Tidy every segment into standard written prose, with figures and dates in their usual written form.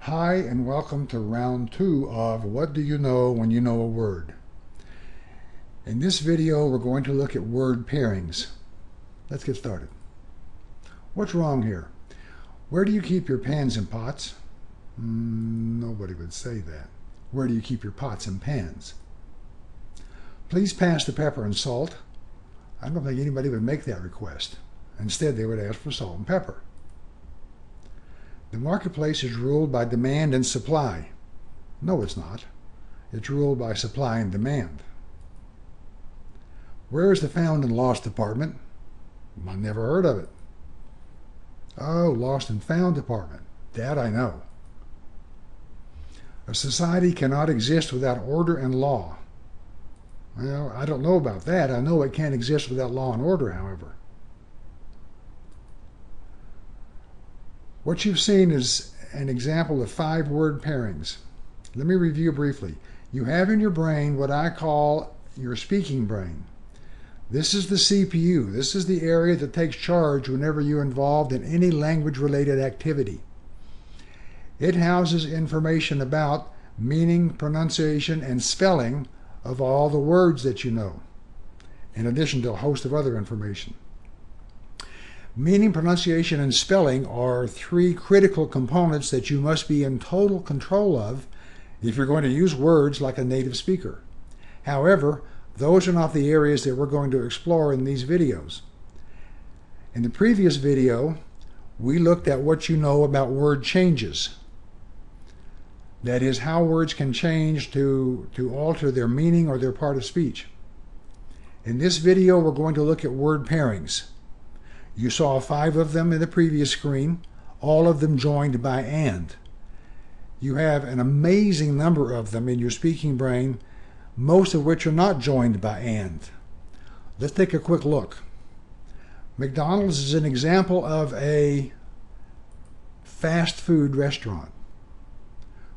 Hi, and welcome to round 2 of What Do You Know When You Know a Word? In this video, we're going to look at word pairings. Let's get started. What's wrong here? Where do you keep your pans and pots? Nobody would say that. Where do you keep your pots and pans? Please pass the pepper and salt. I don't think anybody would make that request. Instead, they would ask for salt and pepper. The marketplace is ruled by demand and supply. No, it's not. It's ruled by supply and demand. Where is the found and lost department? I never heard of it. Oh, lost and found department. That I know. A society cannot exist without order and law. Well, I don't know about that. I know it can't exist without law and order, however. What you've seen is an example of 5 word pairings. Let me review briefly. You have in your brain what I call your speaking brain. This is the CPU. This is the area that takes charge whenever you're involved in any language-related activity. It houses information about meaning, pronunciation, and spelling of all the words that you know, in addition to a host of other information. Meaning, pronunciation, and spelling are 3 critical components that you must be in total control of if you're going to use words like a native speaker. However, those are not the areas that we're going to explore in these videos. In the previous video, we looked at what you know about word changes. That is, how words can change to alter their meaning or their part of speech. In this video, we're going to look at word pairings. You saw 5 of them in the previous screen, all of them joined by and. You have an amazing number of them in your speaking brain, most of which are not joined by and. Let's take a quick look. McDonald's is an example of a fast food restaurant.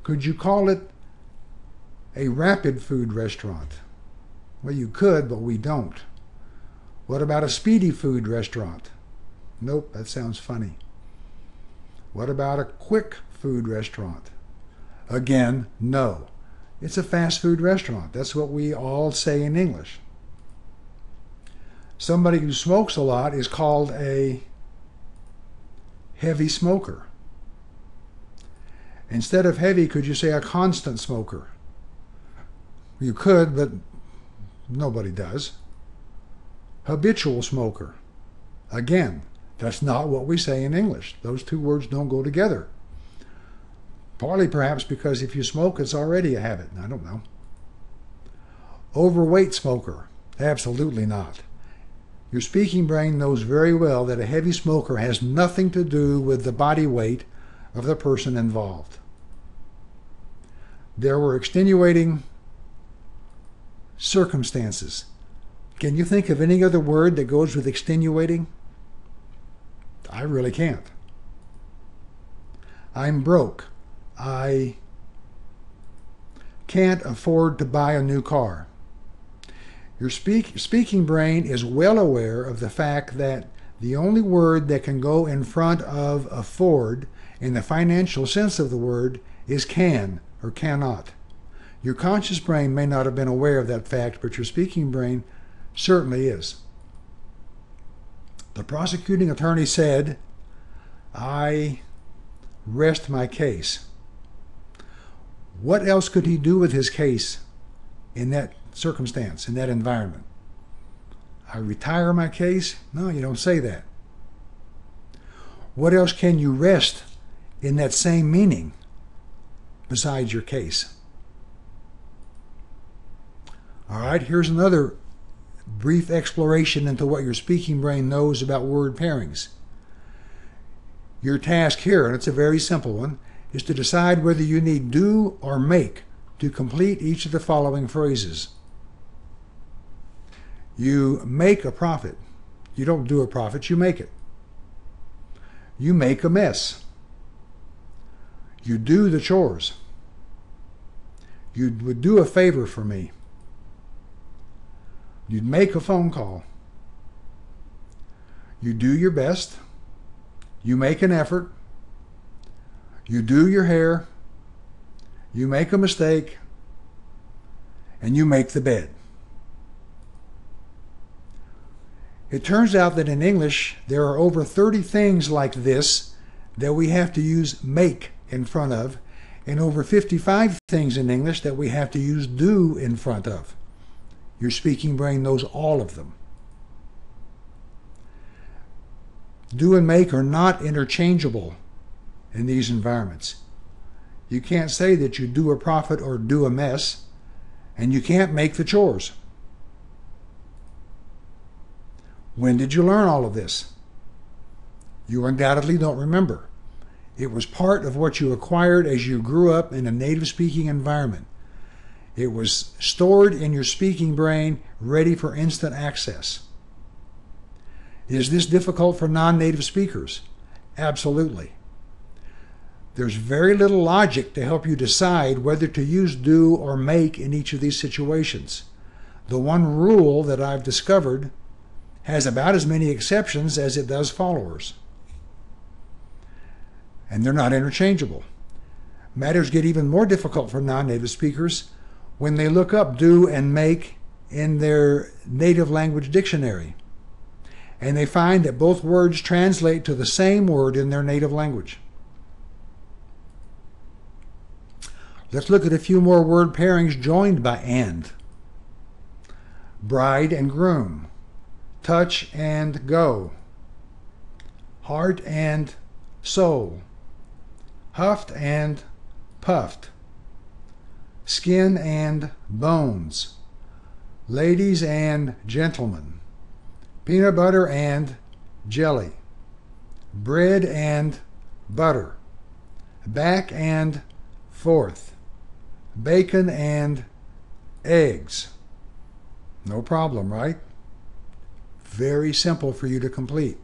Could you call it a rapid food restaurant? Well, you could, but we don't. What about a speedy food restaurant? Nope, that sounds funny. What about a quick food restaurant? Again, no. It's a fast food restaurant. That's what we all say in English. Somebody who smokes a lot is called a heavy smoker. Instead of heavy, could you say a constant smoker? You could, but nobody does. Habitual smoker. Again, that's not what we say in English. Those 2 words don't go together. Partly perhaps because if you smoke, it's already a habit. I don't know. Overweight smoker. Absolutely not. Your speaking brain knows very well that a heavy smoker has nothing to do with the body weight of the person involved. There were extenuating circumstances. Can you think of any other word that goes with extenuating? I really can't. I'm broke. I can't afford to buy a new car. Your speaking brain is well aware of the fact that the only word that can go in front of afford in the financial sense of the word is can or cannot. Your conscious brain may not have been aware of that fact, but your speaking brain certainly is. The prosecuting attorney said, "I rest my case." What else could he do with his case in that circumstance, in that environment? I retire my case? No, you don't say that. What else can you rest in that same meaning besides your case? All right, here's another brief exploration into what your speaking brain knows about word pairings. Your task here, and it's a very simple one, is to decide whether you need do or make to complete each of the following phrases. You make a profit. You don't do a profit, you make it. You make a mess. You do the chores. You would do a favor for me. You'd make a phone call. You do your best. You make an effort. You do your hair. You make a mistake, and you make the bed. It turns out that in English, there are over 30 things like this that we have to use make in front of, and over 55 things in English that we have to use do in front of. Your speaking brain knows all of them. Do and make are not interchangeable in these environments. You can't say that you do a profit or do a mess, and you can't make the chores. When did you learn all of this? You undoubtedly don't remember. It was part of what you acquired as you grew up in a native-speaking environment. It was stored in your speaking brain, ready for instant access. Is this difficult for non-native speakers? Absolutely. There's very little logic to help you decide whether to use do or make in each of these situations. The one rule that I've discovered has about as many exceptions as it does followers. And they're not interchangeable. Matters get even more difficult for non-native speakers when they look up do and make in their native language dictionary, and they find that both words translate to the same word in their native language. Let's look at a few more word pairings joined by and. Bride and groom, touch and go, heart and soul, huffed and puffed, skin and bones, ladies and gentlemen, peanut butter and jelly, bread and butter, back and forth, bacon and eggs. No problem, right? Very simple for you to complete.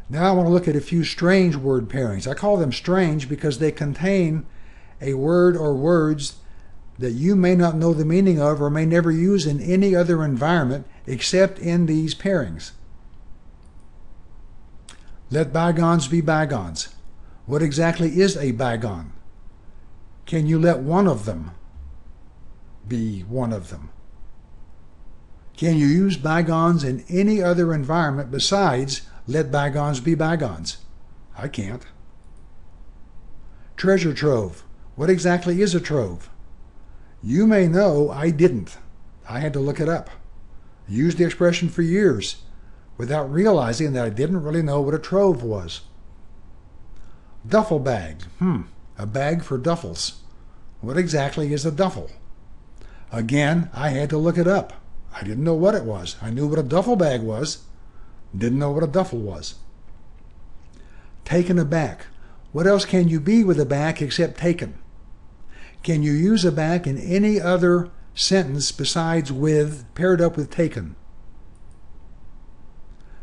Now I want to look at a few strange word pairings. I call them strange because they contain a word or words that you may not know the meaning of or may never use in any other environment except in these pairings. Let bygones be bygones. What exactly is a bygone? Can you let one of them be one of them? Can you use bygones in any other environment besides let bygones be bygones? I can't. Treasure trove. What exactly is a trove? You may know, I didn't. I had to look it up. I used the expression for years without realizing that I didn't really know what a trove was. Duffel bag. A bag for duffels. What exactly is a duffel? Again, I had to look it up. I didn't know what it was. I knew what a duffel bag was. Didn't know what a duffel was. Taken aback. What else can you be with a back except taken? Can you use a back in any other sentence besides with, paired up with taken?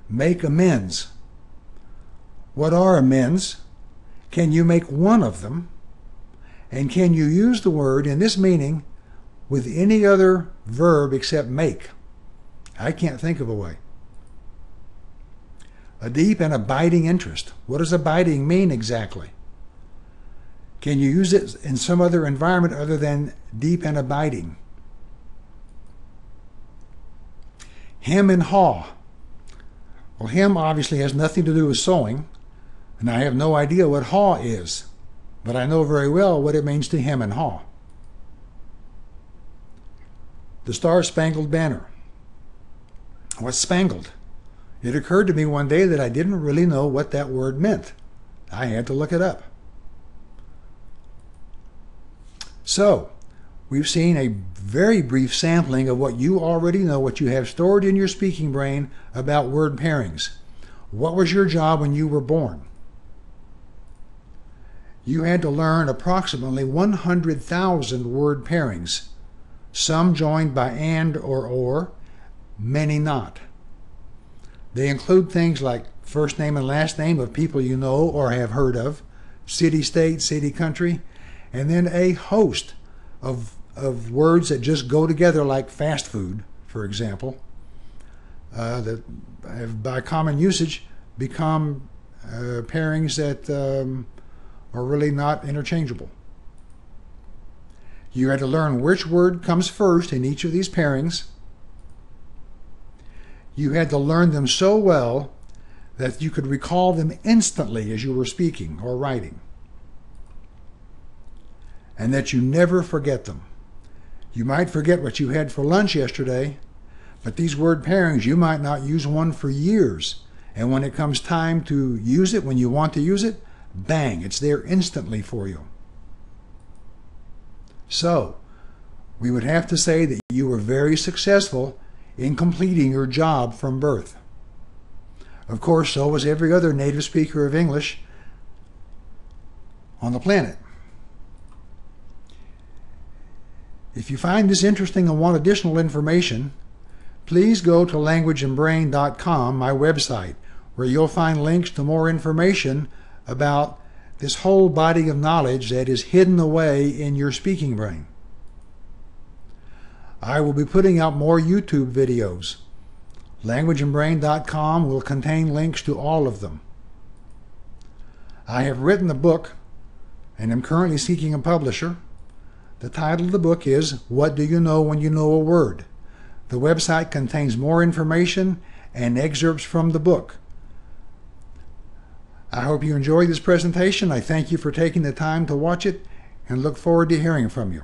Make amends. What are amends? Can you make one of them? And can you use the word in this meaning with any other verb except make? I can't think of a way. A deep and abiding interest. What does abiding mean exactly? Can you use it in some other environment other than deep and abiding? Hem and haw. Well, hem obviously has nothing to do with sewing, and I have no idea what haw is, but I know very well what it means to hem and haw. The Star-Spangled Banner. What's spangled? It occurred to me one day that I didn't really know what that word meant. I had to look it up. So, we've seen a very brief sampling of what you already know, what you have stored in your speaking brain about word pairings. What was your job when you were born? You had to learn approximately 100,000 word pairings, some joined by and or, many not. They include things like first name and last name of people you know or have heard of, city, state, city, country, and then a host of words that just go together like fast food, for example, that have by common usage become pairings that are really not interchangeable. You had to learn which word comes first in each of these pairings. You had to learn them so well that you could recall them instantly as you were speaking or writing, and that you never forget them. You might forget what you had for lunch yesterday, but these word pairings, you might not use one for years. And when it comes time to use it, when you want to use it, bang, it's there instantly for you. So, we would have to say that you were very successful in completing your job from birth. Of course, so was every other native speaker of English on the planet. If you find this interesting and want additional information, please go to languageandbrain.com, my website, where you'll find links to more information about this whole body of knowledge that is hidden away in your speaking brain. I will be putting out more YouTube videos. Languageandbrain.com will contain links to all of them. I have written a book and am currently seeking a publisher. The title of the book is What Do You Know When You Know a Word? The website contains more information and excerpts from the book. I hope you enjoyed this presentation. I thank you for taking the time to watch it and look forward to hearing from you.